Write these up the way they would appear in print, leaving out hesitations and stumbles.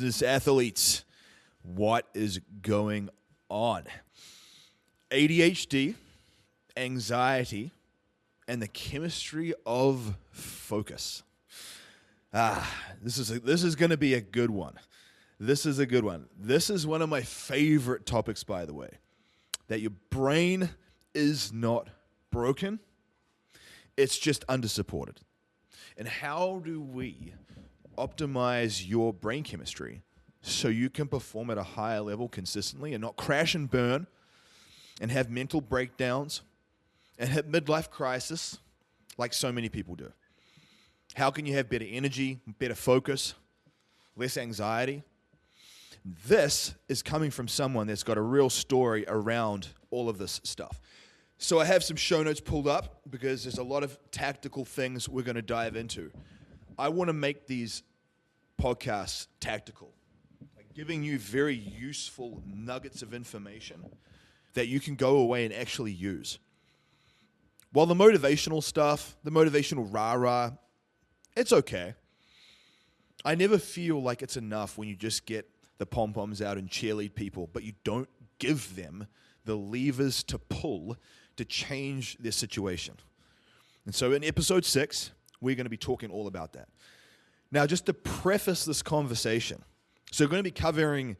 Business athletes, what is going on? ADHD, anxiety, and the chemistry of focus. This is going to be a good one. This is a good one. This is one of my favorite topics, by the way, that your brain is not broken. It's just undersupported. And how do we optimize your brain chemistry so you can perform at a higher level consistently and not crash and burn and have mental breakdowns and hit midlife crisis like so many people do? How can you have better energy, better focus, less anxiety? This is coming from someone that's got a real story around all of this stuff. So I have some show notes pulled up because there's a lot of tactical things we're going to dive into. I want to make these podcasts tactical, like giving you very useful nuggets of information that you can go away and actually use. While the motivational stuff, the motivational rah-rah, it's okay. I never feel like it's enough when you just get the pom-poms out and cheerlead people, but you don't give them the levers to pull to change their situation. And so in episode 6, we're going to be talking all about that. Now, just to preface this conversation, so we're going to be covering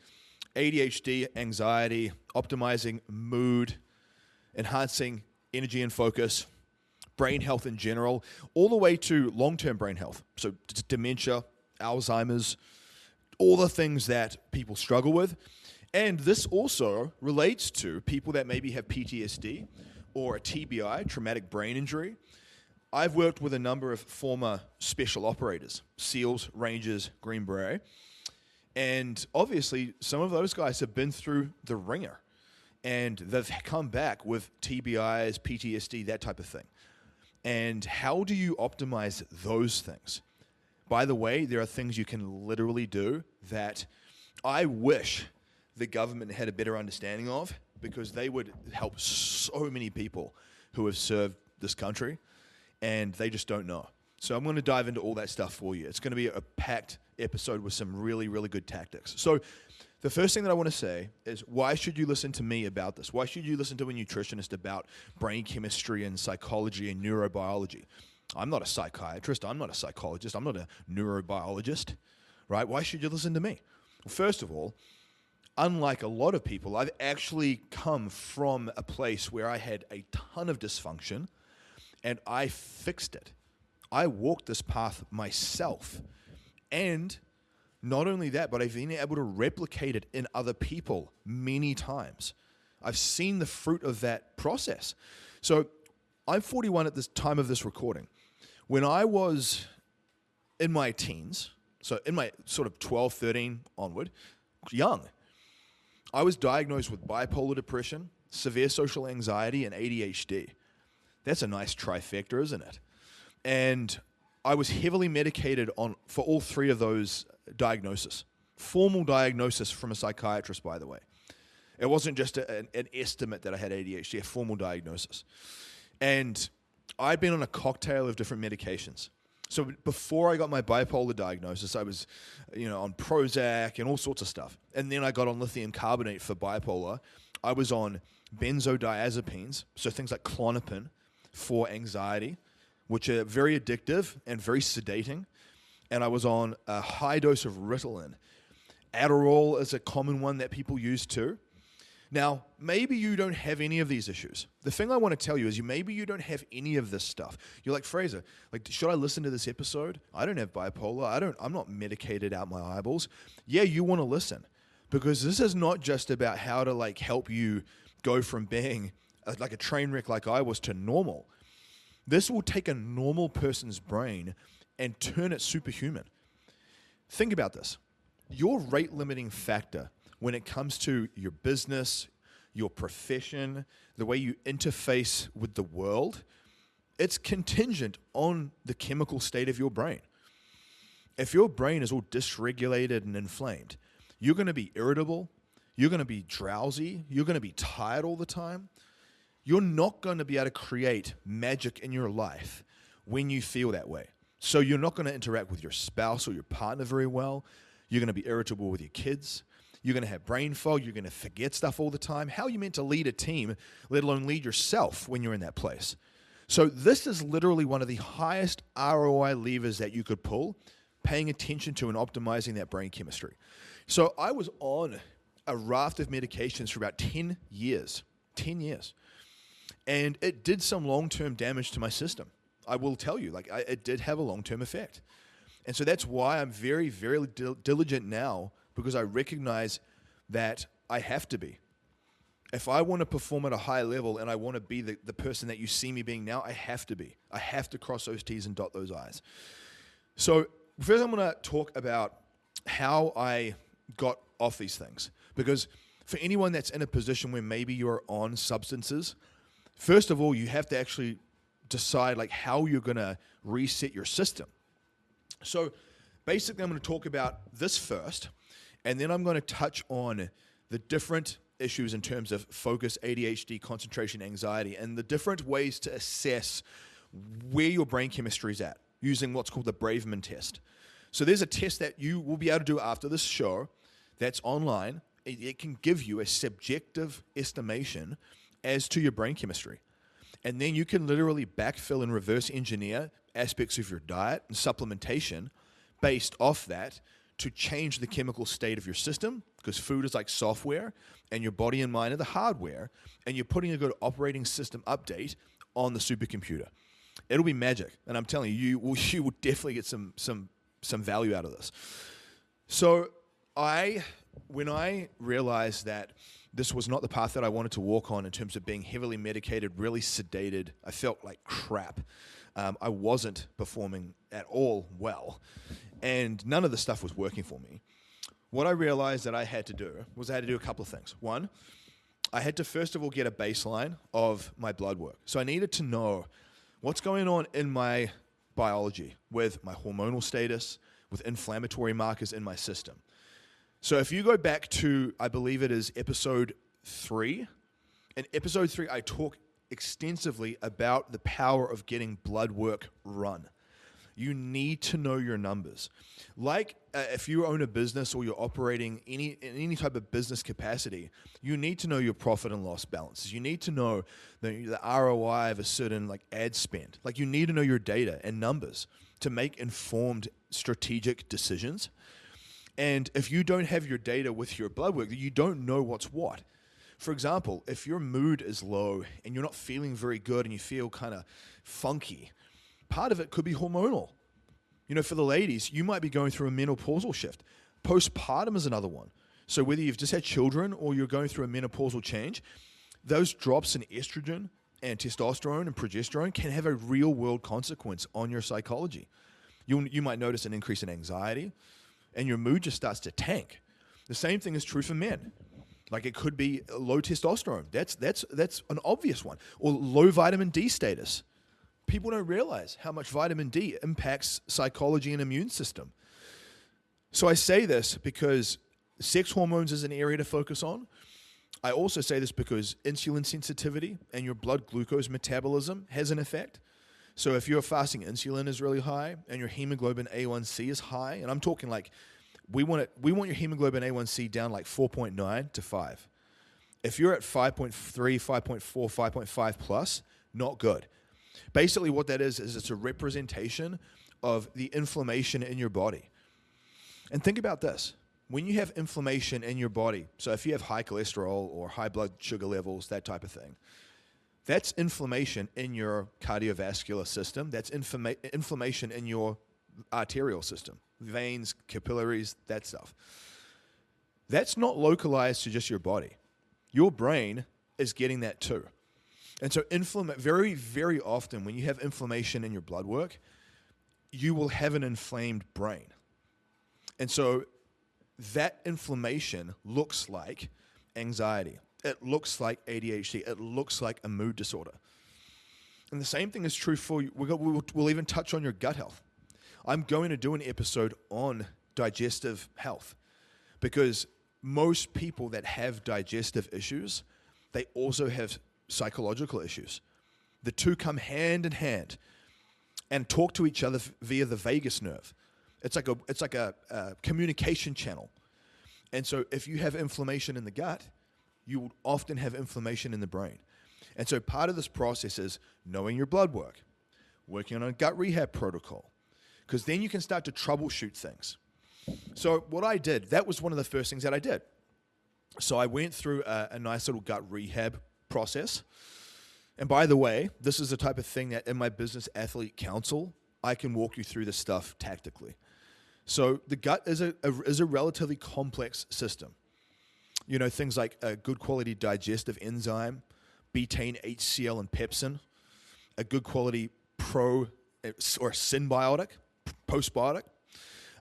ADHD, anxiety, optimizing mood, enhancing energy and focus, brain health in general, all the way to long-term brain health. So dementia, Alzheimer's, all the things that people struggle with. And this also relates to people that maybe have PTSD or a TBI, traumatic brain injury. I've worked with a number of former special operators, SEALs, Rangers, Green Beret, and obviously some of those guys have been through the ringer, and they've come back with TBIs, PTSD, that type of thing. And how do you optimize those things? By the way, there are things you can literally do that I wish the government had a better understanding of, because they would help so many people who have served this country, and they just don't know. So I'm going to dive into all that stuff for you. It's going to be a packed episode with some really, really good tactics. So the first thing that I want to say is, why should you listen to me about this? Why should you listen to a nutritionist about brain chemistry and psychology and neurobiology? I'm not a psychiatrist. I'm not a psychologist. I'm not a neurobiologist, right? Why should you listen to me? Well, first of all, unlike a lot of people, I've actually come from a place where I had a ton of dysfunction, and I fixed it. I walked this path myself. And not only that, but I've been able to replicate it in other people many times. I've seen the fruit of that process. So I'm 41 at this time of this recording. When I was in my teens, so in my sort of 12, 13 onward, young, I was diagnosed with bipolar depression, severe social anxiety, and ADHD. That's a nice trifecta, isn't it? And I was heavily medicated for all three of those diagnoses. Formal diagnosis from a psychiatrist, by the way. It wasn't just an estimate that I had ADHD, a formal diagnosis. And I'd been on a cocktail of different medications. So before I got my bipolar diagnosis, I was, on Prozac and all sorts of stuff. And then I got on lithium carbonate for bipolar. I was on benzodiazepines, so things like Klonopin for anxiety, which are very addictive and very sedating. And I was on a high dose of Ritalin. Adderall is a common one that people use too. Now, maybe you don't have any of these issues. The thing I want to tell you is maybe you don't have any of this stuff. You're like, Fraser, should I listen to this episode? I don't have bipolar. I'm not medicated out my eyeballs. Yeah, you want to listen, because this is not just about how to help you go from being like a train wreck like I was to normal. This will take a normal person's brain and turn it superhuman. Think about this. Your rate limiting factor when it comes to your business, your profession, the way you interface with the world, it's contingent on the chemical state of your brain. If your brain is all dysregulated and inflamed, you're going to be irritable, you're going to be drowsy, you're going to be tired all the time. You're not going to be able to create magic in your life when you feel that way. So you're not going to interact with your spouse or your partner very well. You're going to be irritable with your kids. You're going to have brain fog. You're going to forget stuff all the time. How are you meant to lead a team, let alone lead yourself when you're in that place? So this is literally one of the highest ROI levers that you could pull, paying attention to and optimizing that brain chemistry. So I was on a raft of medications for about 10 years. 10 years. And it did some long-term damage to my system. I will tell you, it did have a long-term effect. And so that's why I'm very, very diligent now, because I recognize that I have to be. If I want to perform at a high level and I want to be the person that you see me being now, I have to be. I have to cross those T's and dot those I's. So first I'm going to talk about how I got off these things. Because for anyone that's in a position where maybe you're on substances, first of all, you have to actually decide how you're going to reset your system. So basically, I'm going to talk about this first, and then I'm going to touch on the different issues in terms of focus, ADHD, concentration, anxiety, and the different ways to assess where your brain chemistry is at using what's called the Braverman Test. So there's a test that you will be able to do after this show that's online. It can give you a subjective estimation as to your brain chemistry. And then you can literally backfill and reverse engineer aspects of your diet and supplementation based off that to change the chemical state of your system, because food is like software and your body and mind are the hardware, and you're putting a good operating system update on the supercomputer. It'll be magic, and I'm telling you, you will definitely get some value out of this. So when I realized that this was not the path that I wanted to walk on in terms of being heavily medicated, really sedated, I felt like crap. I wasn't performing at all well, and none of the stuff was working for me. What I realized that I had to do was I had to do a couple of things. One, I had to first of all get a baseline of my blood work. So I needed to know what's going on in my biology with my hormonal status, with inflammatory markers in my system. So if you go back to, I believe it is episode 3, in episode 3 I talk extensively about the power of getting blood work run. You need to know your numbers. If you own a business or you're operating in any type of business capacity, you need to know your profit and loss balances. You need to know the ROI of a certain ad spend. You need to know your data and numbers to make informed strategic decisions. And if you don't have your data with your blood work, you don't know what's what. For example, if your mood is low and you're not feeling very good and you feel kind of funky, part of it could be hormonal. For the ladies, you might be going through a menopausal shift. Postpartum is another one. So whether you've just had children or you're going through a menopausal change, those drops in estrogen and testosterone and progesterone can have a real world consequence on your psychology. You might notice an increase in anxiety, and your mood just starts to tank. The same thing is true for men. It could be low testosterone. That's an obvious one. Or low vitamin D status. People don't realize how much vitamin D impacts psychology and immune system. So I say this because sex hormones is an area to focus on. I also say this because insulin sensitivity and your blood glucose metabolism has an effect. So if your fasting insulin is really high and your hemoglobin A1C is high, and I'm talking we want your hemoglobin A1C down 4.9 to 5. If you're at 5.3, 5.4, 5.5 plus, not good. Basically what that is it's a representation of the inflammation in your body. And think about this. When you have inflammation in your body, so if you have high cholesterol or high blood sugar levels, that type of thing, that's inflammation in your cardiovascular system. That's inflammation in your arterial system, veins, capillaries, that stuff. That's not localized to just your body. Your brain is getting that too. And so very, very often when you have inflammation in your blood work, you will have an inflamed brain. And so that inflammation looks like anxiety. It looks like ADHD. It looks like a mood disorder. And the same thing is true for you. We'll even touch on your gut health. I'm going to do an episode on digestive health because most people that have digestive issues, they also have psychological issues. The two come hand in hand and talk to each other via the vagus nerve. It's like a communication channel. And so if you have inflammation in the gut, you will often have inflammation in the brain. And so part of this process is knowing your blood work, working on a gut rehab protocol, because then you can start to troubleshoot things. So what I did, that was one of the first things that I did. So I went through a nice little gut rehab process. And by the way, this is the type of thing that in my business athlete council, I can walk you through this stuff tactically. So the gut is a relatively complex system. You know, things like a good quality digestive enzyme, betaine, HCl, and pepsin, a good quality or symbiotic, postbiotic,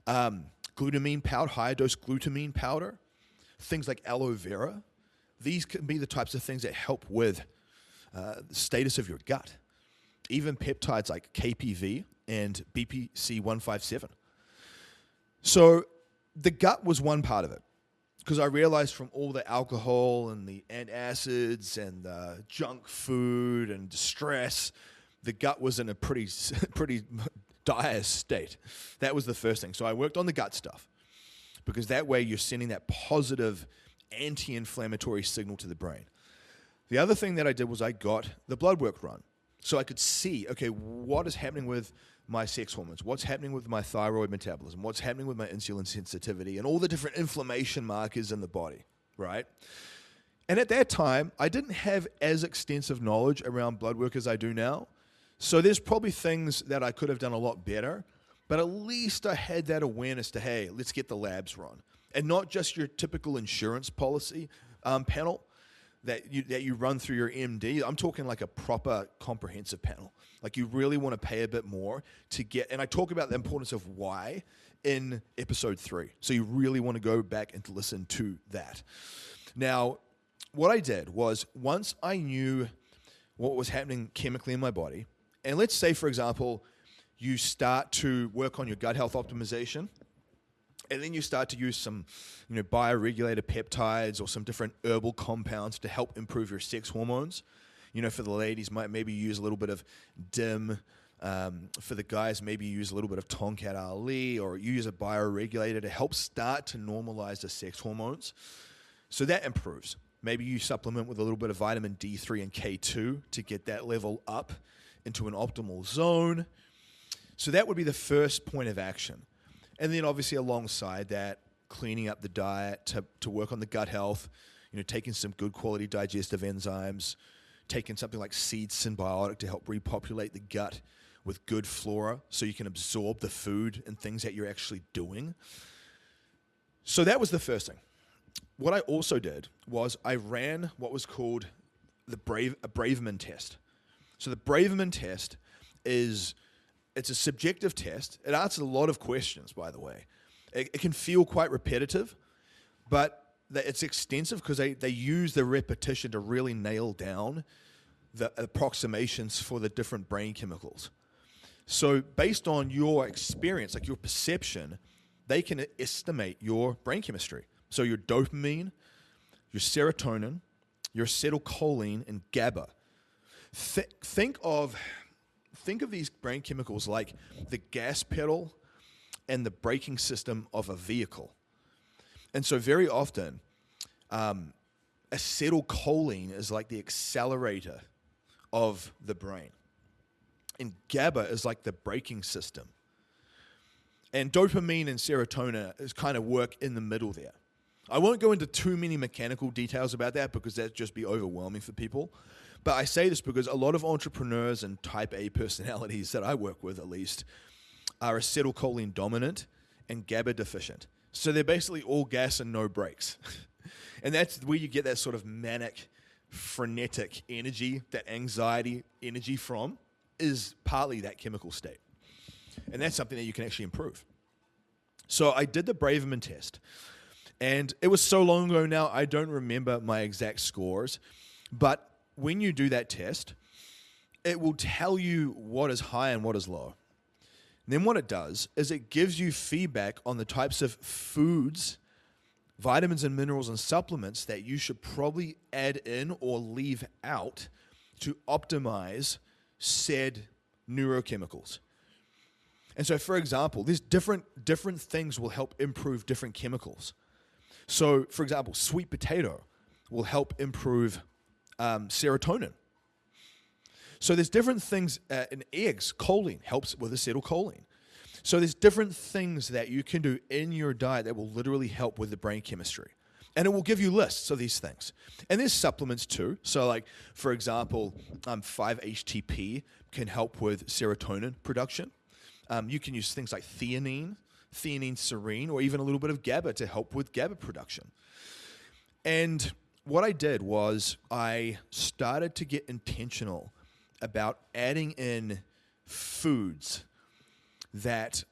glutamine powder, high dose glutamine powder, things like aloe vera. These can be the types of things that help with the status of your gut. Even peptides like KPV and BPC 157. So the gut was one part of it, because I realized from all the alcohol and the antacids and the junk food and stress, the gut was in a pretty dire state. That was the first thing. So I worked on the gut stuff, because that way you're sending that positive anti-inflammatory signal to the brain. The other thing that I did was I got the blood work run. So I could see, okay, what is happening with my sex hormones? What's happening with my thyroid metabolism? What's happening with my insulin sensitivity? And all the different inflammation markers in the body, right? And at that time, I didn't have as extensive knowledge around blood work as I do now. So there's probably things that I could have done a lot better, but at least I had that awareness to, hey, let's get the labs run. And not just your typical insurance policy panel that you run through your MD. I'm talking like a proper comprehensive panel. Like you really want to pay a bit more to get, and I talk about the importance of why in episode 3. So you really want to go back and listen to that. Now, what I did was once I knew what was happening chemically in my body, and let's say, for example, you start to work on your gut health optimization, and then you start to use some, bioregulated peptides or some different herbal compounds to help improve your sex hormones. For the ladies, might maybe use a little bit of DIM. For the guys, maybe use a little bit of Tonkat Ali, or you use a bioregulator to help start to normalize the sex hormones. So that improves. Maybe you supplement with a little bit of vitamin D3 and K2 to get that level up into an optimal zone. So that would be the first point of action. And then obviously alongside that, cleaning up the diet to work on the gut health, taking some good quality digestive enzymes, taking something like seed symbiotic to help repopulate the gut with good flora so you can absorb the food and things that you're actually doing. So that was the first thing. What I also did was I ran what was called a Braverman Test. So the Braverman Test it's a subjective test. It answers a lot of questions, by the way. It can feel quite repetitive, but it's extensive because they use the repetition to really nail down the approximations for the different brain chemicals. So based on your experience, like your perception, they can estimate your brain chemistry. So your dopamine, your serotonin, your acetylcholine, and GABA. Think of these brain chemicals like the gas pedal and the braking system of a vehicle. And so very often, acetylcholine is like the accelerator of the brain. And GABA is like the braking system. And dopamine and serotonin is kind of work in the middle there. I won't go into too many mechanical details about that because that'd just be overwhelming for people. But I say this because a lot of entrepreneurs and type A personalities that I work with, at least, are acetylcholine dominant and GABA deficient. So they're basically all gas and no brakes. And that's where you get that sort of manic, frenetic energy, that anxiety energy from, is partly that chemical state. And that's something that you can actually improve. So I did the Braverman test. And it was so long ago now, I don't remember my exact scores. But when you do that test, it will tell you what is high and what is low. And then what it does is it gives you feedback on the types of foods, vitamins and minerals and supplements that you should probably add in or leave out to optimize said neurochemicals. And so, for example, there's different things will help improve different chemicals. So, for example, sweet potato will help improve serotonin. So there's different things in eggs. Choline helps with acetylcholine. So there's different things that you can do in your diet that will literally help with the brain chemistry. And it will give you lists of these things. And there's supplements too. So like, for example, 5-HTP can help with serotonin production. You can use things like theanine serine, or even a little bit of GABA to help with GABA production. And what I did was I started to get intentional about adding in foods that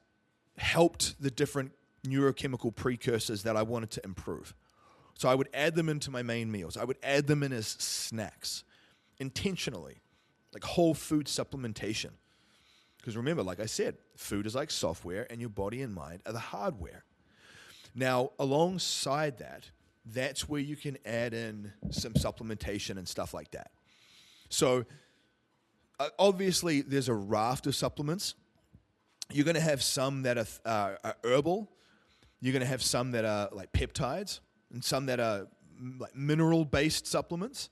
helped the different neurochemical precursors that I wanted to improve. So I would add them into my main meals. I would add them in as snacks intentionally, like whole food supplementation. Because remember, like I said, food is like software and your body and mind are the hardware. Now, alongside that, that's where you can add in some supplementation and stuff like that. So obviously, there's a raft of supplements. You're going to have some that are herbal. You're going to have some that are like peptides, and some that are like mineral-based supplements.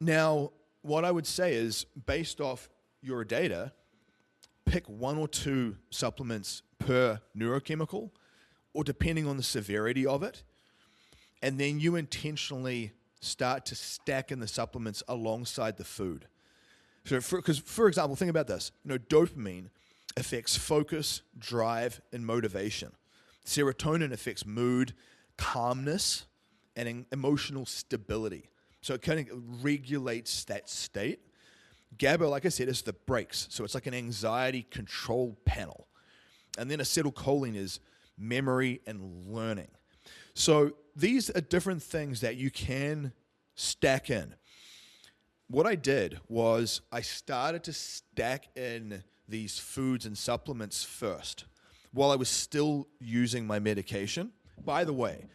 Now, what I would say is, based off your data, pick 1 or 2 supplements per neurochemical, or depending on the severity of it, and then you intentionally start to stack in the supplements alongside the food. So, for example, think about this. Dopamine affects focus, drive, and motivation. Serotonin affects mood, calmness, and emotional stability. So it kind of regulates that state. GABA, like I said, is the brakes. So it's like an anxiety control panel. And then acetylcholine is memory and learning. So these are different things that you can stack in. What I did was I started to stack in these foods and supplements first while I was still using my medication. By the way,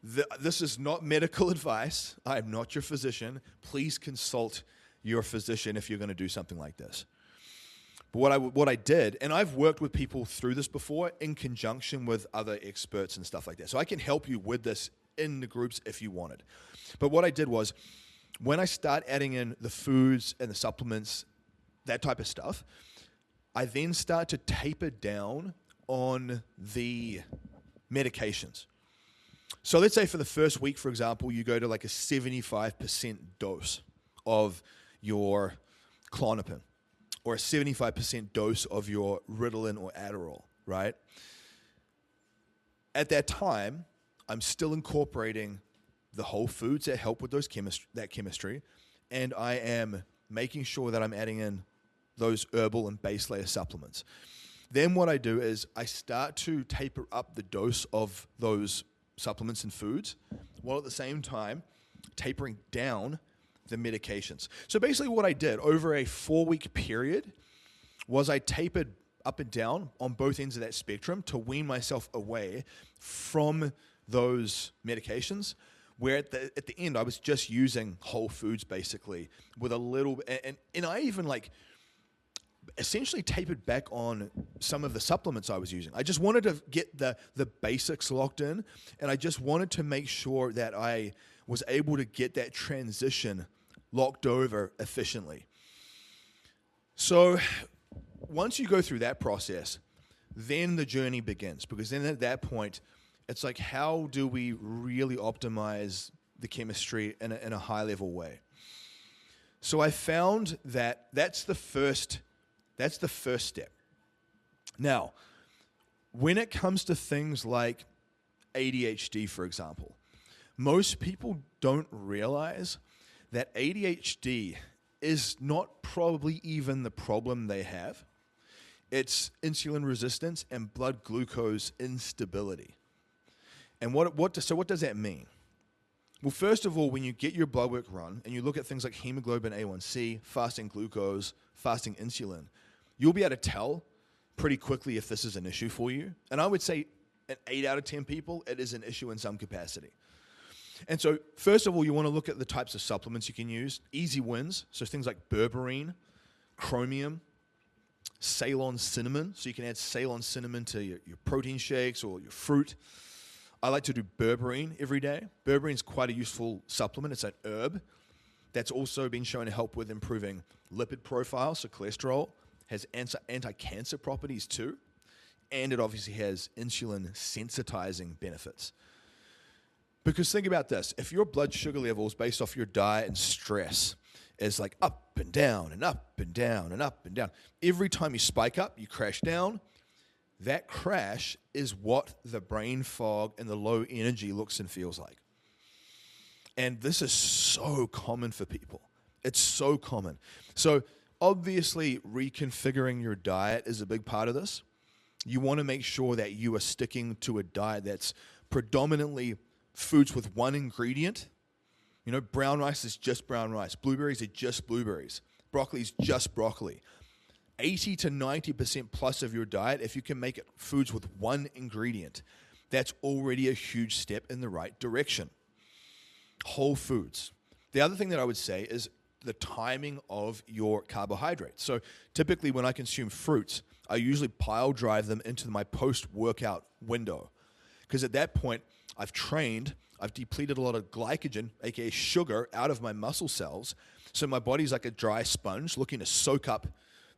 this is not medical advice. I am not your physician. Please consult your physician if you're going to do something like this. But what I did, and I've worked with people through this before in conjunction with other experts and stuff like that. So I can help you with this in the groups if you wanted. But what I did was, when I start adding in the foods and the supplements, that type of stuff, I then start to taper down on the medications. So let's say for the first week, for example, you go to like a 75% dose of your Klonopin, or a 75% dose of your Ritalin or Adderall, right? At that time, I'm still incorporating the whole foods that help with that chemistry, and I am making sure that I'm adding in those herbal and base layer supplements. Then what I do is I start to taper up the dose of those supplements and foods, while at the same time tapering down the medications. So basically what I did over a 4-week period was I tapered up and down on both ends of that spectrum to wean myself away from those medications, where at the end I was just using whole foods basically with a little, and I even like essentially tapered back on some of the supplements I was using. I just wanted to get the basics locked in, and I just wanted to make sure that I was able to get that transition locked over efficiently. So once you go through that process, then the journey begins, because then at that point, it's like, how do we really optimize the chemistry in a high level way? So I found that that's the first step. Now, when it comes to things like ADHD, for example, most people don't realize that ADHD is not probably even the problem they have. It's insulin resistance and blood glucose instability. And what does that mean? Well, first of all, when you get your blood work run and you look at things like hemoglobin A1C, fasting glucose, fasting insulin, you'll be able to tell pretty quickly if this is an issue for you. And I would say an 8 out of 10 people, it is an issue in some capacity. And so, first of all, you want to look at the types of supplements you can use. Easy wins, so things like berberine, chromium, Ceylon cinnamon. So you can add Ceylon cinnamon to your protein shakes or your fruit. I like to do berberine every day. Berberine is quite a useful supplement. It's an herb that's also been shown to help with improving lipid profile, so cholesterol. Has anti-cancer properties too. And it obviously has insulin sensitizing benefits. Because think about this. If your blood sugar levels based off your diet and stress is like up and down and up and down and up and down, every time you spike up, you crash down. That crash is what the brain fog and the low energy looks and feels like. And this is so common for people. It's so common. So obviously reconfiguring your diet is a big part of this. You want to make sure that you are sticking to a diet that's predominantly foods with one ingredient. You know, brown rice is just brown rice. Blueberries are just blueberries. Broccoli is just broccoli. 80 to 90% plus of your diet, if you can make it foods with one ingredient, that's already a huge step in the right direction. Whole foods. The other thing that I would say is the timing of your carbohydrates. So typically when I consume fruits, I usually pile drive them into my post-workout window. Because at that point, I've trained, I've depleted a lot of glycogen, aka sugar, out of my muscle cells. So my body's like a dry sponge looking to soak up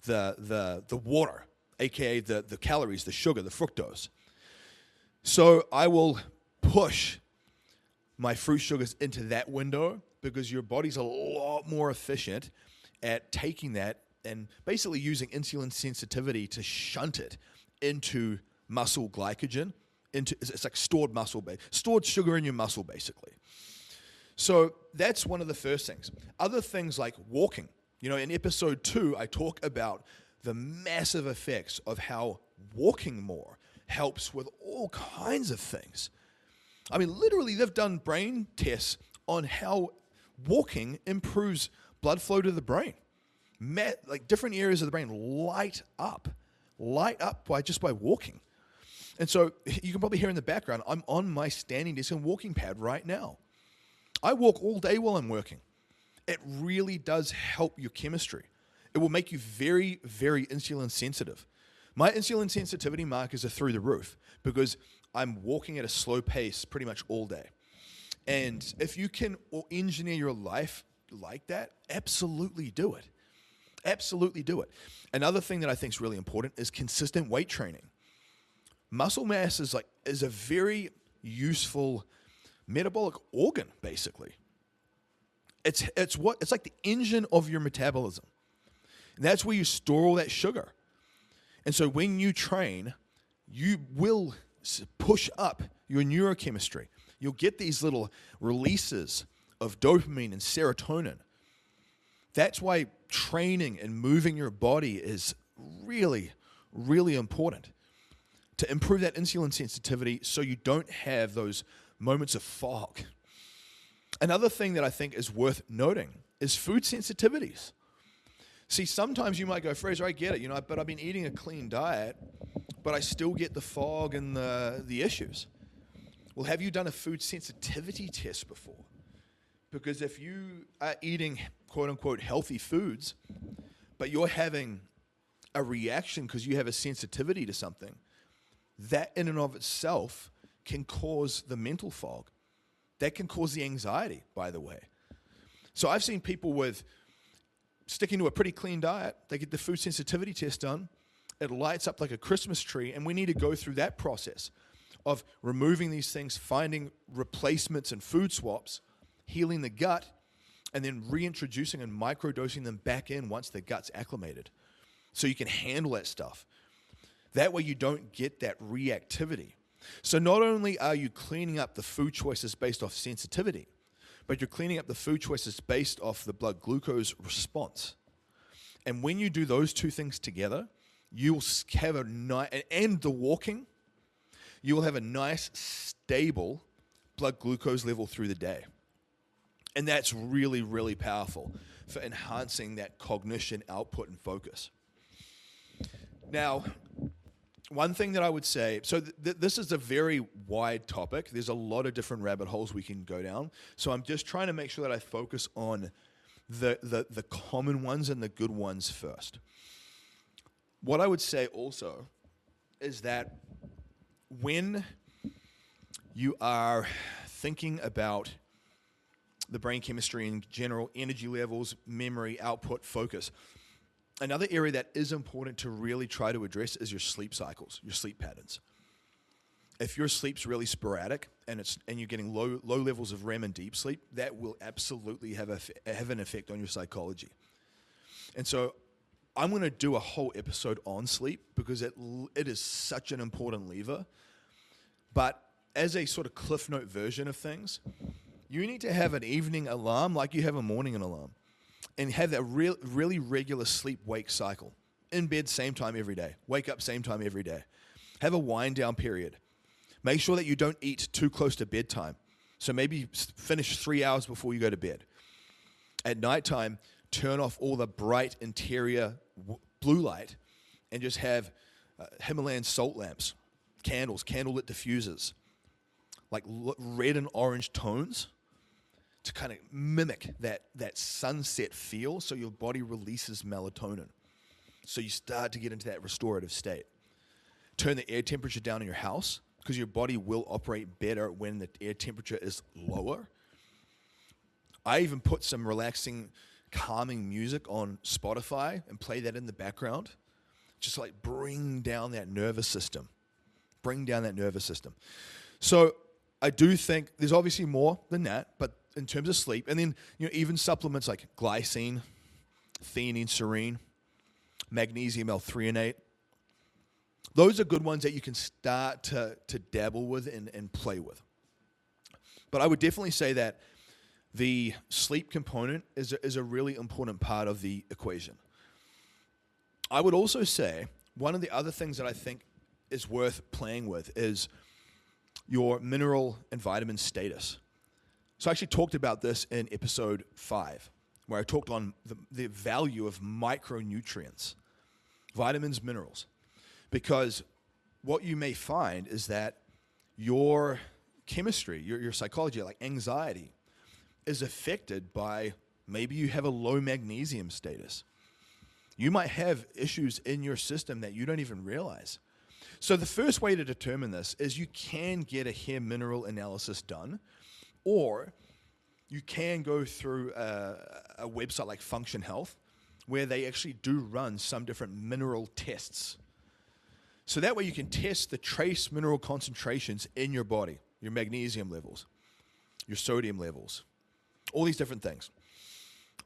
the water, aka the calories, the sugar, the fructose. So I will push my fruit sugars into that window because your body's a lot more efficient at taking that and basically using insulin sensitivity to shunt it into muscle glycogen. It's like stored muscle, stored sugar in your muscle, basically. So that's one of the first things. Other things like walking. You know, in episode 2, I talk about the massive effects of how walking more helps with all kinds of things. I mean, literally, they've done brain tests on how walking improves blood flow to the brain. Like different areas of the brain light up by walking. And so you can probably hear in the background, I'm on my standing desk and walking pad right now. I walk all day while I'm working. It really does help your chemistry. It will make you very, very insulin sensitive. My insulin sensitivity markers are through the roof because I'm walking at a slow pace pretty much all day. And if you can engineer your life like that, absolutely do it. Absolutely do it. Another thing that I think is really important is consistent weight training. Muscle mass is a very useful metabolic organ, basically. It's like the engine of your metabolism. And that's where you store all that sugar. And so when you train, you will push up your neurochemistry. You'll get these little releases of dopamine and serotonin. That's why training and moving your body is really, really important to improve that insulin sensitivity so you don't have those moments of fog. Another thing that I think is worth noting is food sensitivities. See, sometimes you might go, Fraser, I get it, but I've been eating a clean diet, but I still get the fog and the issues. Well, have you done a food sensitivity test before? Because if you are eating quote-unquote healthy foods, but you're having a reaction because you have a sensitivity to something, that in and of itself can cause the mental fog. That can cause the anxiety, by the way. So I've seen people with sticking to a pretty clean diet, they get the food sensitivity test done, it lights up like a Christmas tree, and we need to go through that process of removing these things, finding replacements and food swaps, healing the gut, and then reintroducing and microdosing them back in once the gut's acclimated. So you can handle that stuff. That way you don't get that reactivity. So not only are you cleaning up the food choices based off sensitivity, but you're cleaning up the food choices based off the blood glucose response. And when you do those two things together, you'll have and the walking, you will have a nice, stable blood glucose level through the day. And that's really, really powerful for enhancing that cognition, output, and focus. Now, one thing that I would say, so this is a very wide topic. There's a lot of different rabbit holes we can go down. So I'm just trying to make sure that I focus on the common ones and the good ones first. what I would say also is that when you are thinking about the brain chemistry in general, energy levels, memory, output, focus, another area that is important to really try to address is your sleep cycles, your sleep patterns. If your sleep's really sporadic and you're getting low levels of REM and deep sleep, that will absolutely have an effect on your psychology. And so I'm going to do a whole episode on sleep because it is such an important lever. But as a sort of Cliff Note version of things, you need to have an evening alarm like you have a morning alarm, and have that really regular sleep-wake cycle. In bed, same time every day. Wake up, same time every day. Have a wind-down period. Make sure that you don't eat too close to bedtime. So maybe finish 3 hours before you go to bed. At nighttime, turn off all the bright interior blue light and just have Himalayan salt lamps, candles, candlelit diffusers, like red and orange tones to kind of mimic that sunset feel so your body releases melatonin. So you start to get into that restorative state. Turn the air temperature down in your house because your body will operate better when the air temperature is lower. I even put some relaxing, calming music on Spotify and play that in the background. Just like bring down that nervous system. So I do think there's obviously more than that, but in terms of sleep, and then even supplements like glycine, theanine, serine, magnesium L-threonate, those are good ones that you can start to dabble with and play with. But I would definitely say that the sleep component is a really important part of the equation. I would also say one of the other things that I think is worth playing with is your mineral and vitamin status. So I actually talked about this in episode 5, where I talked on the value of micronutrients, vitamins, minerals. Because what you may find is that your chemistry, your psychology, like anxiety, is affected by maybe you have a low magnesium status. You might have issues in your system that you don't even realize. So the first way to determine this is you can get a hair mineral analysis done, or you can go through a website like Function Health, where they actually do run some different mineral tests. So that way you can test the trace mineral concentrations in your body, your magnesium levels, your sodium levels, all these different things.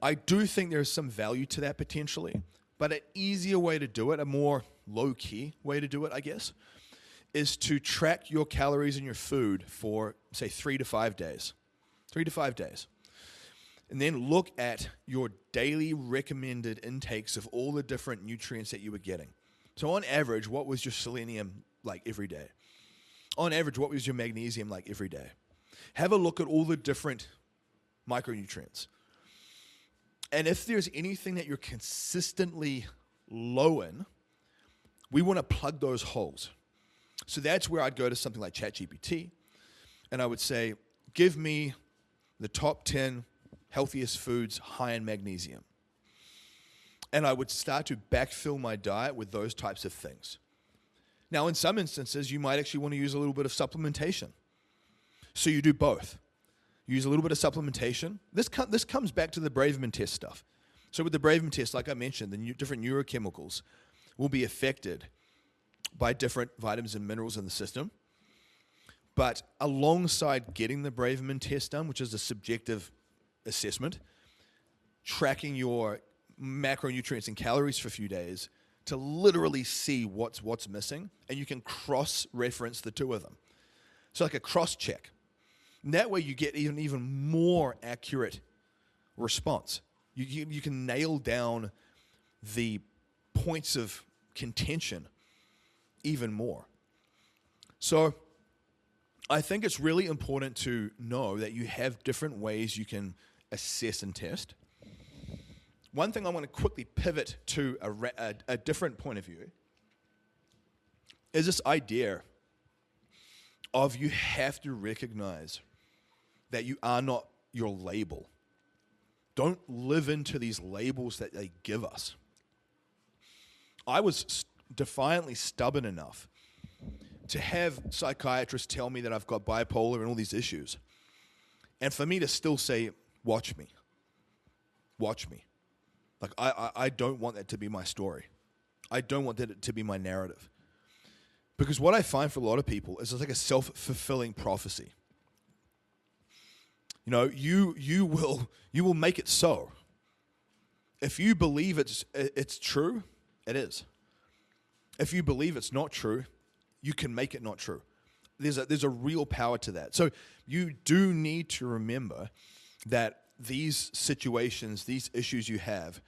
I do think there's some value to that potentially, but an easier way to do it, a more low-key way to do it, I guess, is to track your calories in your food for, say, 3 to 5 days. 3 to 5 days. And then look at your daily recommended intakes of all the different nutrients that you were getting. So on average, what was your selenium like every day? On average, what was your magnesium like every day? Have a look at all the different micronutrients. And if there's anything that you're consistently low in, we want to plug those holes. So that's where I'd go to something like ChatGPT, and I would say, give me the top 10 healthiest foods high in magnesium. And I would start to backfill my diet with those types of things. Now, in some instances, you might actually want to use a little bit of supplementation. So you do both. You use a little bit of supplementation. This comes back to the Braverman Test stuff. So with the Braverman Test, like I mentioned, the different neurochemicals will be affected by different vitamins and minerals in the system. But alongside getting the Braverman Test done, which is a subjective assessment, tracking your macronutrients and calories for a few days to literally see what's missing, and you can cross-reference the two of them. So like a cross-check. And that way you get even more accurate response. You can nail down the points of contention even more. So I think it's really important to know that you have different ways you can assess and test. One thing I want to quickly pivot to a different point of view is this idea of you have to recognize that you are not your label. Don't live into these labels that they give us. I was defiantly stubborn enough to have psychiatrists tell me that I've got bipolar and all these issues. And for me to still say, watch me. Watch me. Like, I don't want that to be my story. I don't want that to be my narrative. Because what I find for a lot of people is it's like a self-fulfilling prophecy. You know, you will make it so. If you believe it's true, it is. If you believe it's not true, you can make it not true. There's a real power to that. So you do need to remember that these situations, these issues you have,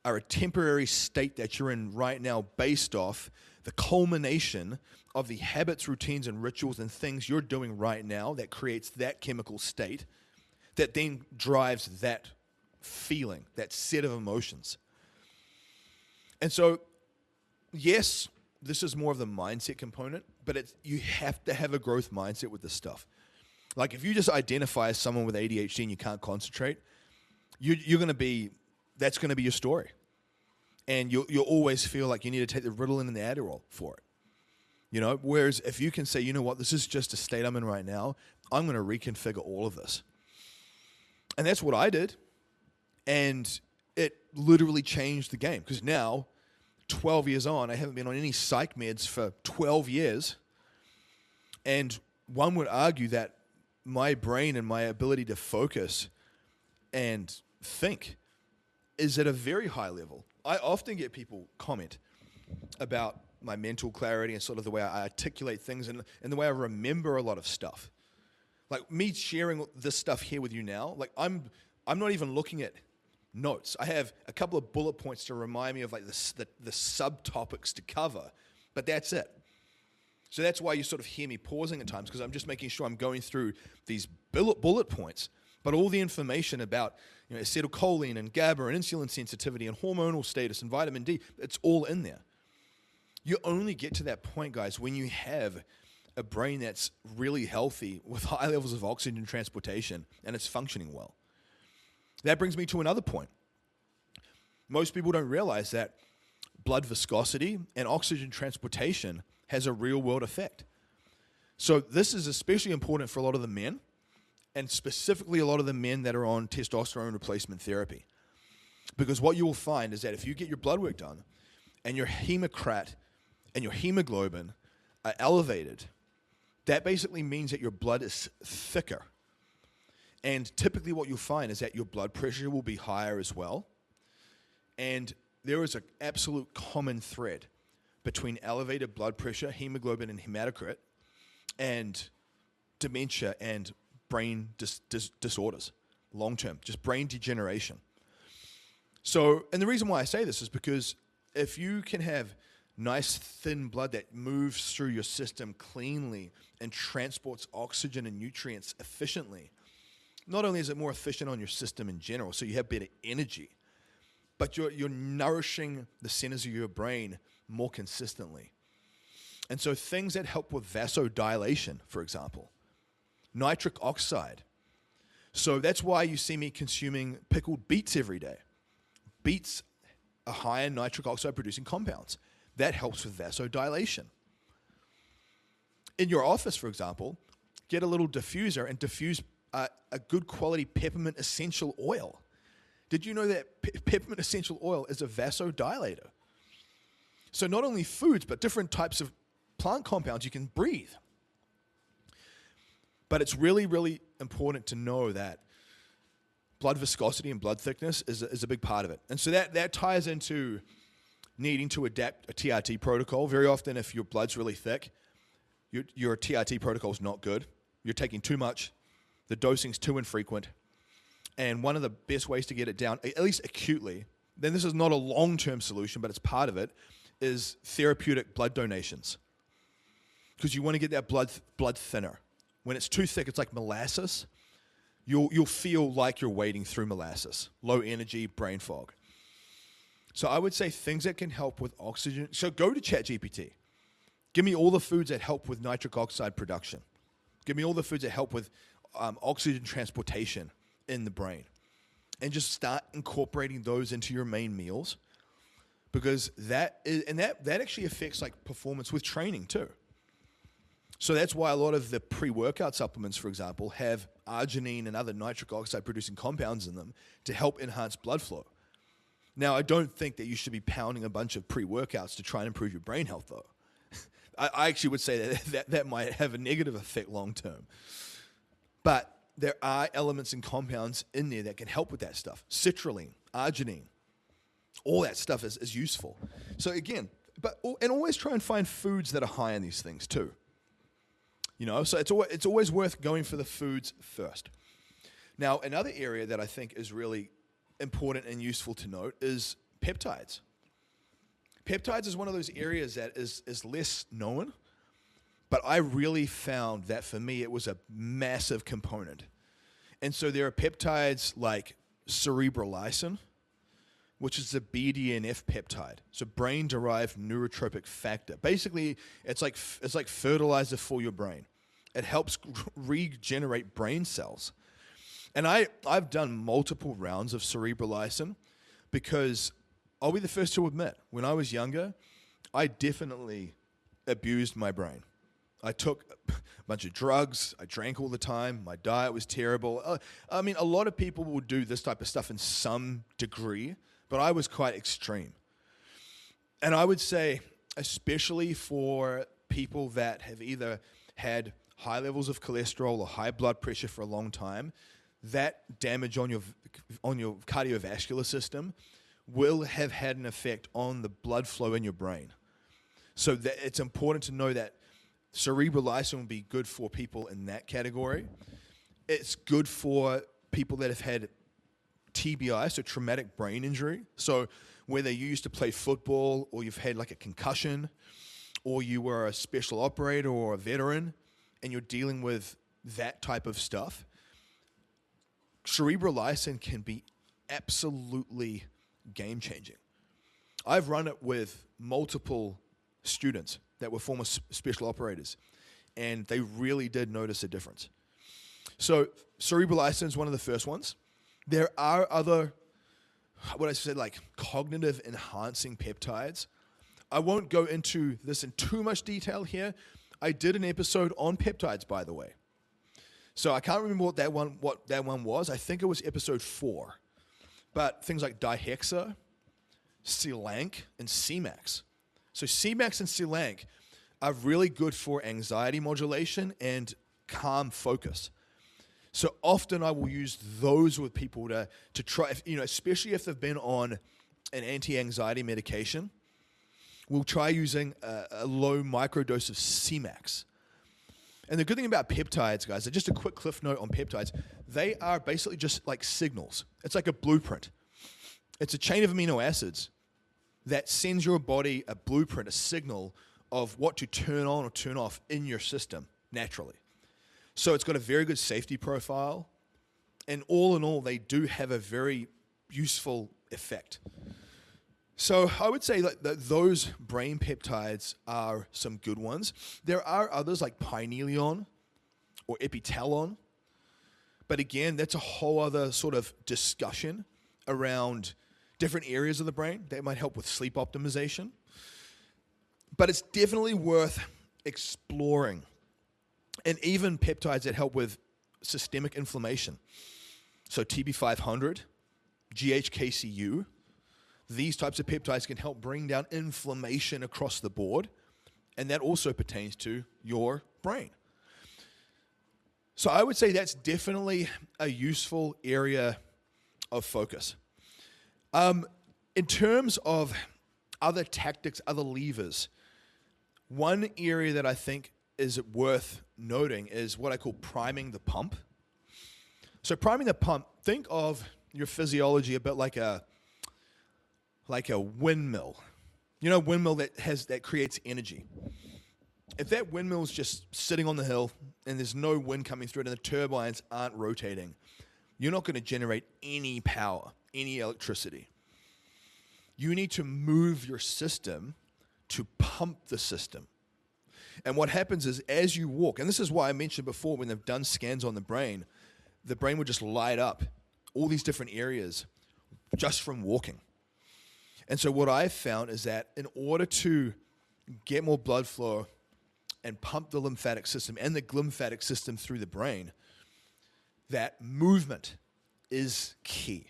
are a temporary state that you're in right now based off the culmination of the habits, routines, and rituals and things you're doing right now that creates that chemical state that then drives that feeling, that set of emotions. And so, yes, this is more of the mindset component, but you have to have a growth mindset with this stuff. Like, if you just identify as someone with ADHD and you can't concentrate, you're going to be, that's going to be your story. And you'll always feel like you need to take the Ritalin and the Adderall for it. You know, whereas if you can say, you know what, this is just a state I'm in right now, I'm going to reconfigure all of this. And that's what I did. And it literally changed the game. Because now, 12 years on, I haven't been on any psych meds for 12 years. And one would argue that my brain and my ability to focus and think is at a very high level. I often get people comment about my mental clarity and sort of the way I articulate things and the way I remember a lot of stuff. Like, me sharing this stuff here with you now, like, I'm not even looking at notes. I have a couple of bullet points to remind me of like the subtopics to cover, but that's it. So that's why you sort of hear me pausing at times, because I'm just making sure I'm going through these bullet points, but all the information about, you know, acetylcholine and GABA and insulin sensitivity and hormonal status and vitamin D, it's all in there. You only get to that point, guys, when you have a brain that's really healthy with high levels of oxygen transportation and it's functioning well. That brings me to another point. Most people don't realize that blood viscosity and oxygen transportation has a real-world effect. So this is especially important for a lot of the men, and specifically a lot of the men that are on testosterone replacement therapy. Because what you will find is that if you get your blood work done and your hematocrit and your hemoglobin are elevated, that basically means that your blood is thicker. And typically what you'll find is that your blood pressure will be higher as well. And there is an absolute common thread between elevated blood pressure, hemoglobin, and hematocrit, and dementia and brain disorders, long-term, just brain degeneration. So, and the reason why I say this is because if you can have nice thin blood that moves through your system cleanly and transports oxygen and nutrients efficiently, not only is it more efficient on your system in general, so you have better energy, but you're nourishing the centers of your brain more consistently. And so things that help with vasodilation, for example, nitric oxide. So that's why you see me consuming pickled beets every day. Beets are high in nitric oxide producing compounds. That helps with vasodilation. In your office, for example, get a little diffuser and diffuse a good quality peppermint essential oil. Did you know that peppermint essential oil is a vasodilator? So not only foods, but different types of plant compounds you can breathe. But it's really, really important to know that blood viscosity and blood thickness is a big part of it. And so that ties into needing to adapt a TRT protocol. Very often, if your blood's really thick, your TRT protocol is not good. You're taking too much. The dosing's too infrequent. And one of the best ways to get it down, at least acutely, then this is not a long-term solution, but it's part of it, is therapeutic blood donations. Because you want to get that blood thinner. When it's too thick, it's like molasses. You'll feel like you're wading through molasses. Low energy, brain fog. So I would say things that can help with oxygen. So go to ChatGPT. Give me all the foods that help with nitric oxide production. Give me all the foods that help with oxygen transportation in the brain. And just start incorporating those into your main meals. because that actually affects like performance with training too. So that's why a lot of the pre-workout supplements, for example, have arginine and other nitric oxide producing compounds in them to help enhance blood flow. Now, I don't think that you should be pounding a bunch of pre-workouts to try and improve your brain health, though. I actually would say that might have a negative effect long term. But there are elements and compounds in there that can help with that stuff. Citrulline, arginine, all that stuff is useful. So again, and always try and find foods that are high in these things too. So it's always worth going for the foods first. Now, another area that I think is really important and useful to note is peptides. Peptides is one of those areas that is less known, but I really found that for me it was a massive component. And so there are peptides like cerebrolysin, which is a BDNF peptide, so brain-derived neurotropic factor. Basically, it's like fertilizer for your brain. It helps regenerate brain cells. And I've done multiple rounds of cerebrolysin because I'll be the first to admit, when I was younger, I definitely abused my brain. I took a bunch of drugs. I drank all the time. My diet was terrible. I mean, a lot of people will do this type of stuff in some degree, but I was quite extreme. And I would say, especially for people that have either had high levels of cholesterol or high blood pressure for a long time, that damage on your cardiovascular system will have had an effect on the blood flow in your brain. So it's important to know that cerebrolysin will be good for people in that category. It's good for people that have had TBI, so traumatic brain injury. So whether you used to play football or you've had like a concussion or you were a special operator or a veteran and you're dealing with that type of stuff, cerebrolysin can be absolutely game-changing. I've run it with multiple students that were former special operators, and they really did notice a difference. So cerebrolysin is one of the first ones. There are other, what I said, like cognitive enhancing peptides. I won't go into this in too much detail here. I did an episode on peptides, by the way. So I can't remember what that one was. I think it was episode 4. But things like dihexa, Cilank, and C-Max. So C-Max and Cilank are really good for anxiety modulation and calm focus. So often I will use those with people to try, especially if they've been on an anti-anxiety medication. We'll try using a low microdose of C-Max. And the good thing about peptides, guys, just a quick cliff note on peptides, they are basically just like signals. It's like a blueprint. It's a chain of amino acids that sends your body a blueprint, a signal of what to turn on or turn off in your system naturally. So it's got a very good safety profile. And all in all, they do have a very useful effect. So I would say that those brain peptides are some good ones. There are others like pinealion or epitalon. But again, that's a whole other sort of discussion around different areas of the brain that might help with sleep optimization. But it's definitely worth exploring. And even peptides that help with systemic inflammation. So TB500, GHKCU, these types of peptides can help bring down inflammation across the board, and that also pertains to your brain. So I would say that's definitely a useful area of focus. In terms of other tactics, other levers, one area that I think is worth noting is what I call priming the pump. So priming the pump, think of your physiology a bit like a windmill. You know, a windmill that creates energy. If that windmill is just sitting on the hill and there's no wind coming through it and the turbines aren't rotating, you're not going to generate any power, any electricity. You need to move your system to pump the system. And what happens is as you walk, and this is why I mentioned before when they've done scans on the brain will just light up all these different areas just from walking. And so what I've found is that in order to get more blood flow and pump the lymphatic system and the glymphatic system through the brain, that movement is key.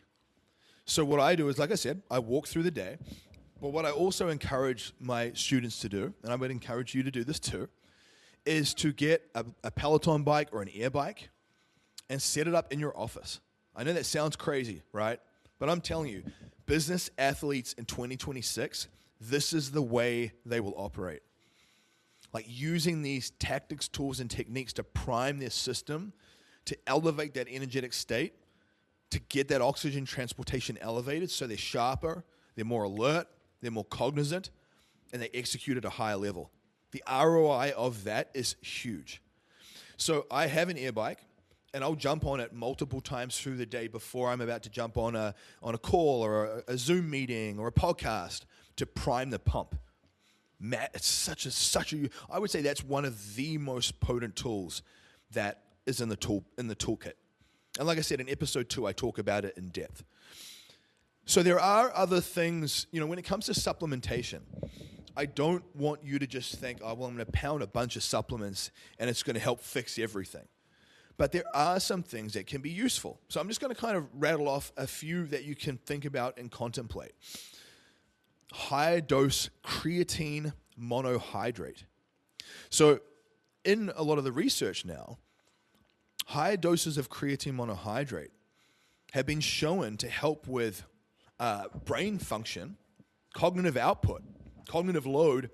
So what I do is, like I said, I walk through the day. But what I also encourage my students to do, and I would encourage you to do this too, is to get a Peloton bike or an air bike and set it up in your office. I know that sounds crazy, right? But I'm telling you, business athletes in 2026, this is the way they will operate. Like using these tactics, tools, and techniques to prime their system, to elevate that energetic state, to get that oxygen transportation elevated so they're sharper, they're more alert, they're more cognizant, and they execute at a higher level. The ROI of that is huge. So I have an air bike, and I'll jump on it multiple times through the day before I'm about to jump on a call or a Zoom meeting or a podcast to prime the pump. Matt, it's such a I would say that's one of the most potent tools that is in the toolkit. And like I said, in episode 2, I talk about it in depth. So there are other things, when it comes to supplementation, I don't want you to just think, oh, well, I'm going to pound a bunch of supplements and it's going to help fix everything. But there are some things that can be useful. So I'm just going to kind of rattle off a few that you can think about and contemplate. High dose creatine monohydrate. So in a lot of the research now, high doses of creatine monohydrate have been shown to help with brain function, cognitive output, cognitive load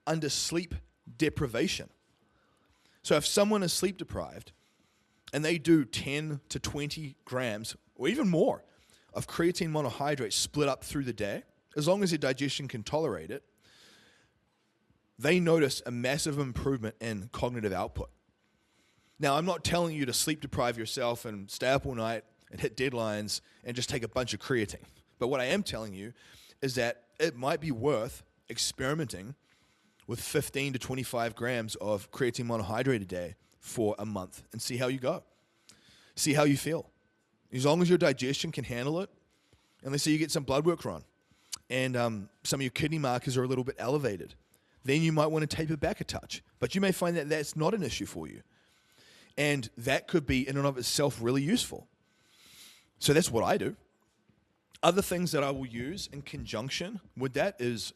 under sleep deprivation. So if someone is sleep deprived and they do 10 to 20 grams or even more of creatine monohydrate split up through the day, as long as their digestion can tolerate it, they notice a massive improvement in cognitive output. Now, I'm not telling you to sleep deprive yourself and stay up all night and hit deadlines and just take a bunch of creatine. But what I am telling you is that it might be worth experimenting with 15 to 25 grams of creatine monohydrate a day for a month and see how you go. See how you feel. As long as your digestion can handle it, and let's say you get some blood work run, and some of your kidney markers are a little bit elevated, then you might want to taper back a touch. But you may find that that's not an issue for you. And that could be in and of itself really useful. So that's what I do. Other things that I will use in conjunction with that is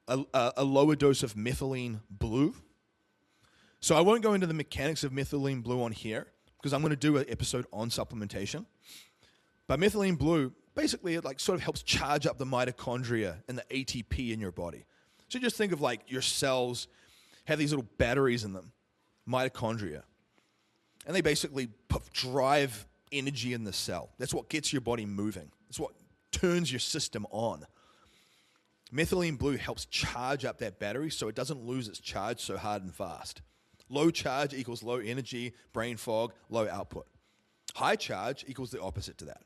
a lower dose of methylene blue. So I won't go into the mechanics of methylene blue on here because I'm going to do an episode on supplementation. But methylene blue, basically it like sort of helps charge up the mitochondria and the ATP in your body. So just think of like your cells have these little batteries in them, mitochondria. And they basically drive energy in the cell. That's what gets your body moving. It's what turns your system on. Methylene blue helps charge up that battery so it doesn't lose its charge so hard and fast. Low charge equals low energy, brain fog, low output. High charge equals the opposite to that.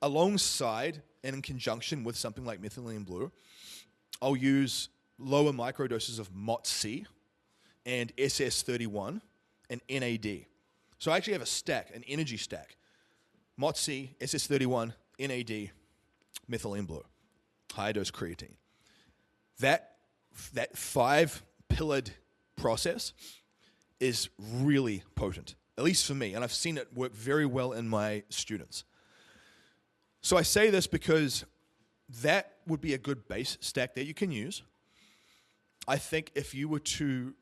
Alongside and in conjunction with something like methylene blue, I'll use lower microdoses of MOTC and SS31 and NAD. So I actually have a stack, an energy stack. MOTC, SS31, NAD, methylene blue, high dose creatine. That 5-pillared process is really potent, at least for me, and I've seen it work very well in my students. So I say this because that would be a good base stack that you can use. I think if you were to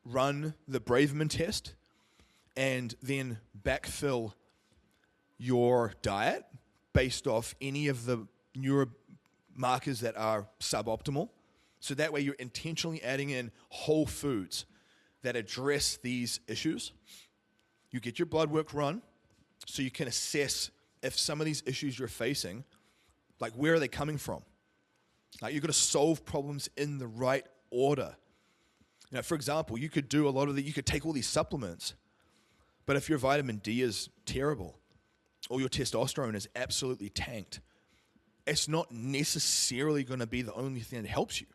run the Braverman Test and then backfill your diet based off any of the neuromarkers that are suboptimal, so that way you're intentionally adding in whole foods that address these issues. You get your blood work run so you can assess if some of these issues you're facing, like where are they coming from? Like you've got to solve problems in the right order. For example, you could do you could take all these supplements, but if your vitamin D is terrible or your testosterone is absolutely tanked, it's not necessarily going to be the only thing that helps you.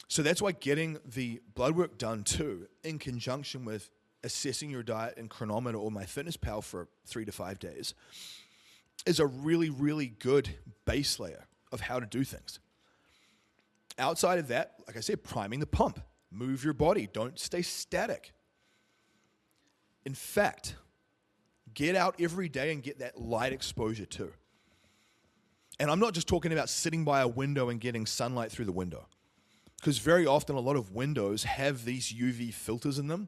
So that's why getting the blood work done too, in conjunction with assessing your diet in Chronometer or MyFitnessPal for 3 to 5 days, is a really, really good base layer. of how to do things. Outside of that, like I said, priming the pump. Move your body. Don't stay static. In fact, get out every day and get that light exposure too. And I'm not just talking about sitting by a window and getting sunlight through the window. Because very often a lot of windows have these UV filters in them,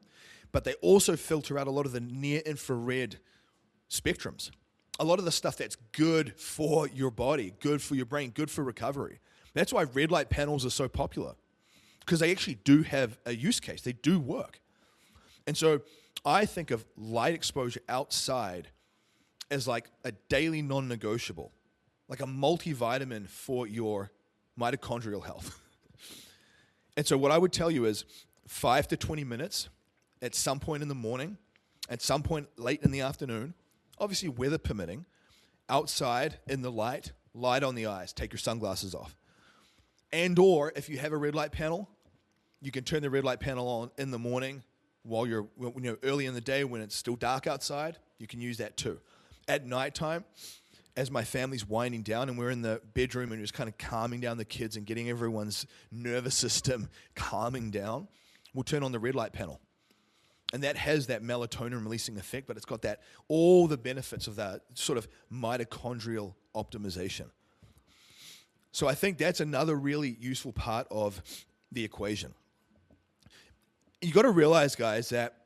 but they also filter out a lot of the near-infrared spectrums. A lot of the stuff that's good for your body, good for your brain, good for recovery. That's why red light panels are so popular, because they actually do have a use case. They do work. And so I think of light exposure outside as like a daily non-negotiable, like a multivitamin for your mitochondrial health. And so what I would tell you is 5 to 20 minutes at some point in the morning, at some point late in the afternoon, obviously weather permitting, outside in the light on the eyes, take your sunglasses off. And or if you have a red light panel, you can turn the red light panel on in the morning while you're early in the day when it's still dark outside. You can use that too. At nighttime, as my family's winding down and we're in the bedroom and just kind of calming down the kids and getting everyone's nervous system calming down, we'll turn on the red light panel. And that has that melatonin releasing effect, but it's got that all the benefits of that sort of mitochondrial optimization. So I think that's another really useful part of the equation. You got to realize, guys, that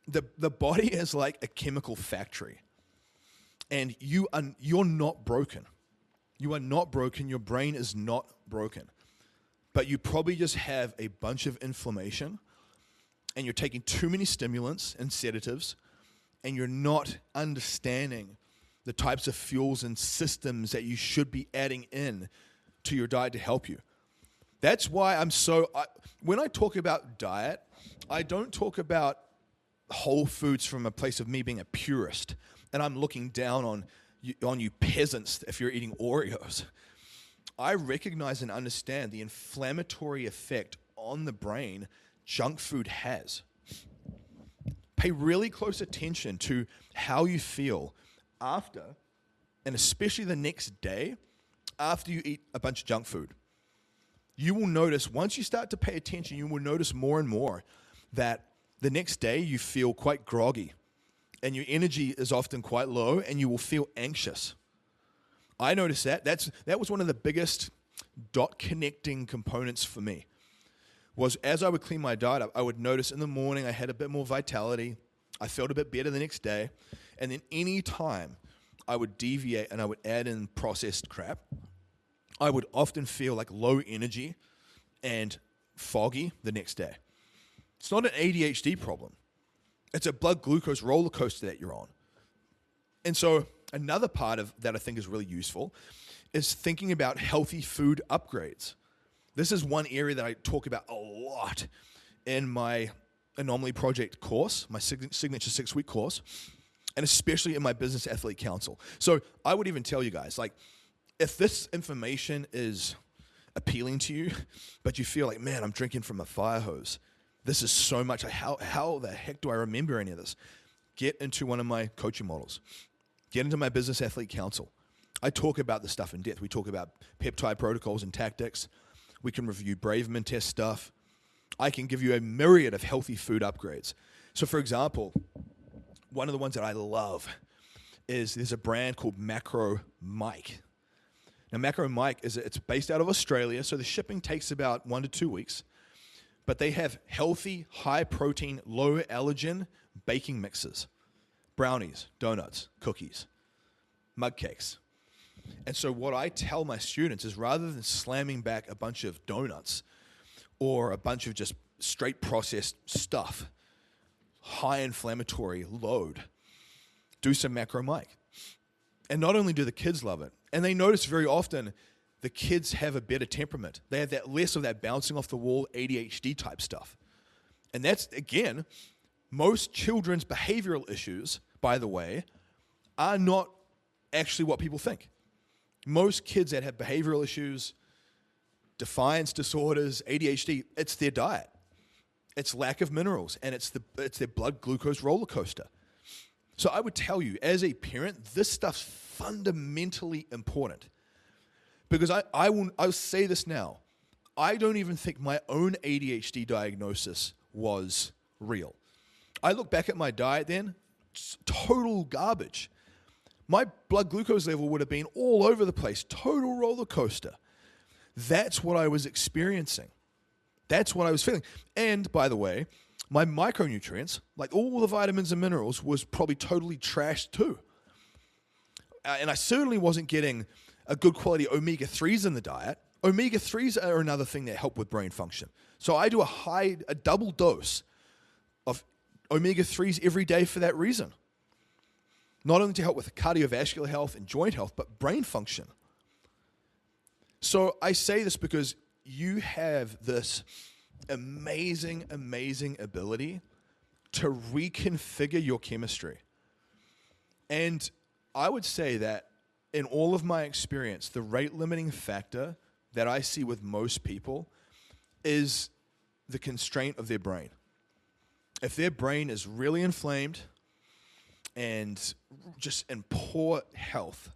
the body is like a chemical factory. And you're not broken. You are not broken. Your brain is not broken. But you probably just have a bunch of inflammation, and you're taking too many stimulants and sedatives, and you're not understanding the types of fuels and systems that you should be adding in to your diet to help you. That's why when I talk about diet, I don't talk about whole foods from a place of me being a purist, and I'm looking down on you peasants if you're eating Oreos. I recognize and understand the inflammatory effect on the brain junk food has. Pay really close attention to how you feel after, and especially the next day, after you eat a bunch of junk food. You will notice, once you start to pay attention, you will notice more and more that the next day you feel quite groggy, and your energy is often quite low, and you will feel anxious. I noticed that. That was one of the biggest dot connecting components for me, was as I would clean my diet up, I would notice in the morning I had a bit more vitality. I felt a bit better the next day. And then any time I would deviate and I would add in processed crap, I would often feel like low energy and foggy the next day. It's not an ADHD problem. It's a blood glucose roller coaster that you're on. And so another part of that I think is really useful is thinking about healthy food upgrades. This is one area that I talk about a lot in my Anomaly Project course, my signature 6-week course, and especially in my Business Athlete Council. So I would even tell you guys, like, if this information is appealing to you, but you feel like, man, I'm drinking from a fire hose, this is so much, how the heck do I remember any of this? Get into one of my coaching models. Get into my Business Athlete Council. I talk about this stuff in depth. We talk about peptide protocols and tactics. We can review Braverman Test stuff. I can give you a myriad of healthy food upgrades. So for example, one of the ones that I love is there's a brand called Macro Mike. Now Macro Mike, it's based out of Australia, so the shipping takes about 1 to 2 weeks. But they have healthy, high-protein, low-allergen baking mixes. Brownies, donuts, cookies, mug cakes. And so what I tell my students is rather than slamming back a bunch of donuts or a bunch of just straight processed stuff, high inflammatory load, do some Macro Mike. And not only do the kids love it, and they notice very often the kids have a better temperament. They have that less of that bouncing off the wall ADHD type stuff. And that's, again, most children's behavioral issues, by the way, are not actually what people think. Most kids that have behavioral issues, defiance disorders, ADHD, it's their diet. It's lack of minerals, and it's their blood glucose roller coaster. So I would tell you, as a parent, this stuff's fundamentally important. Because I'll say this now. I don't even think my own ADHD diagnosis was real. I look back at my diet then, it's total garbage. My blood glucose level would have been all over the place, total roller coaster. That's what I was experiencing. That's what I was feeling. And by the way, my micronutrients, like all the vitamins and minerals, was probably totally trashed too. And I certainly wasn't getting a good quality omega-3s in the diet. Omega-3s are another thing that help with brain function. So I do a double dose of omega-3s every day for that reason. Not only to help with cardiovascular health and joint health, but brain function. So I say this because you have this amazing, amazing ability to reconfigure your chemistry. And I would say that in all of my experience, the rate limiting factor that I see with most people is the constraint of their brain. If their brain is really inflamed and just in poor health,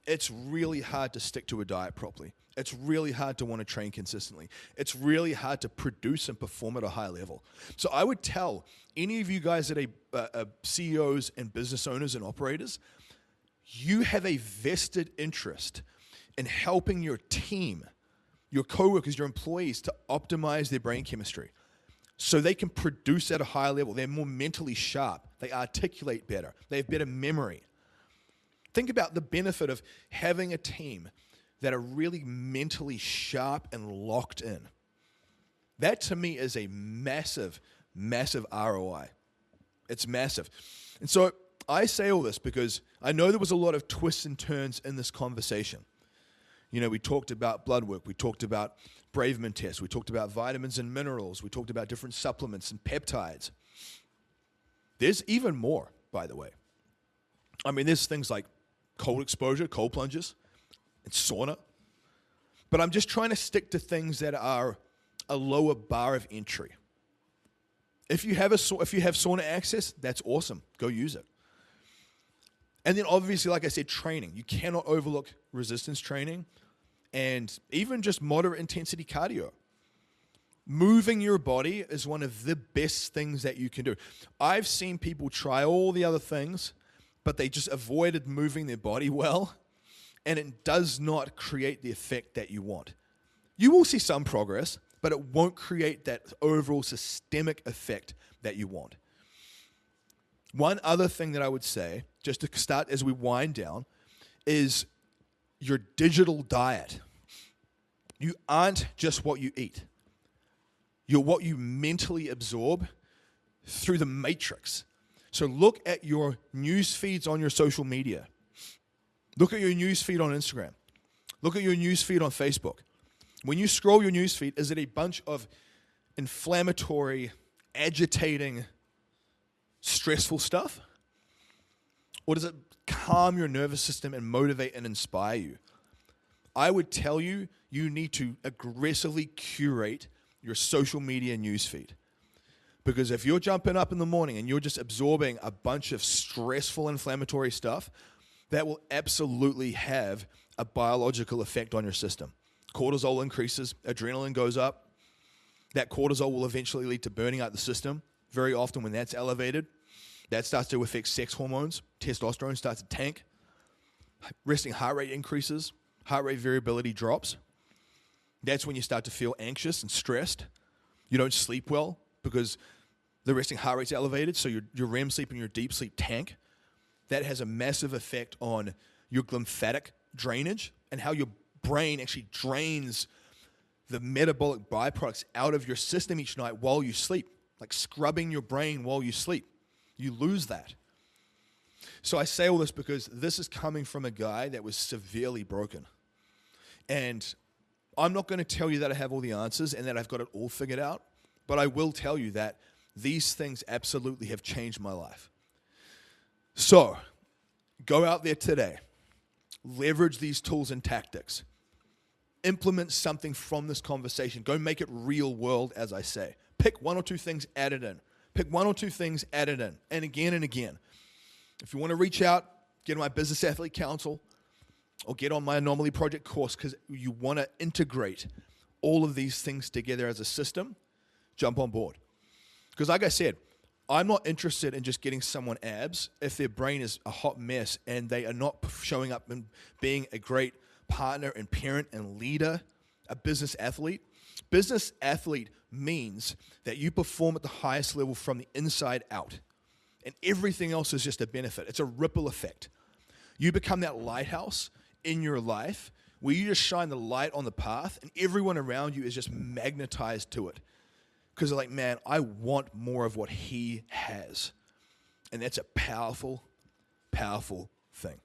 it's really hard to stick to a diet properly. It's really hard to want to train consistently. It's really hard to produce and perform at a high level. So I would tell any of you guys that are CEOs and business owners and operators, you have a vested interest in helping your team, your coworkers, your employees to optimize their brain chemistry so they can produce at a higher level. They're more mentally sharp. They articulate better. They have better memory. Think about the benefit of having a team that are really mentally sharp and locked in. That to me is a massive, massive ROI. It's massive. And so I say all this because I know there was a lot of twists and turns in this conversation. You know, we talked about blood work. We talked about Braverman Test. We talked about vitamins and minerals. We talked about different supplements and peptides. There's even more, by the way. I mean, there's things like cold exposure, cold plunges, and sauna. But I'm just trying to stick to things that are a lower bar of entry. If you have sauna access, that's awesome. Go use it. And then obviously, like I said, training. You cannot overlook resistance training and even just moderate intensity cardio. Moving your body is one of the best things that you can do. I've seen people try all the other things, but they just avoided moving their body well, and it does not create the effect that you want. You will see some progress, but it won't create that overall systemic effect that you want. One other thing that I would say, just to start as we wind down, is your digital diet. You aren't just what you eat. You're what you mentally absorb through the matrix. So look at your news feeds on your social media. Look at your news feed on Instagram. Look at your news feed on Facebook. When you scroll your news feed, is it a bunch of inflammatory, agitating, stressful stuff? Or does it calm your nervous system and motivate and inspire you? I would tell you, you need to aggressively curate your social media newsfeed. Because if you're jumping up in the morning and you're just absorbing a bunch of stressful, inflammatory stuff, that will absolutely have a biological effect on your system. Cortisol increases, adrenaline goes up. That cortisol will eventually lead to burning out the system. Very often when that's elevated, that starts to affect sex hormones. Testosterone starts to tank. Resting heart rate increases. Heart rate variability drops. That's when you start to feel anxious and stressed. You don't sleep well because the resting heart rate's elevated, so your REM sleep and your deep sleep tank. That has a massive effect on your lymphatic drainage and how your brain actually drains the metabolic byproducts out of your system each night while you sleep, like scrubbing your brain while you sleep. You lose that. So I say all this because this is coming from a guy that was severely broken. And I'm not going to tell you that I have all the answers and that I've got it all figured out, but I will tell you that these things absolutely have changed my life. So, go out there today. Leverage these tools and tactics. Implement something from this conversation. Go make it real world, as I say. Pick one or two things, add it in. Pick one or two things, add it in. And again and again. If you want to reach out, get my Business Athlete Council. or get on my Anomaly Project course because you want to integrate all of these things together as a system, jump on board. Because like I said, I'm not interested in just getting someone abs if their brain is a hot mess and they are not showing up and being a great partner and parent and leader, a business athlete. Business athlete means that you perform at the highest level from the inside out. And everything else is just a benefit. It's a ripple effect. You become that lighthouse in your life where you just shine the light on the path and everyone around you is just magnetized to it. Because they're like, man, I want more of what he has. And that's a powerful, powerful thing.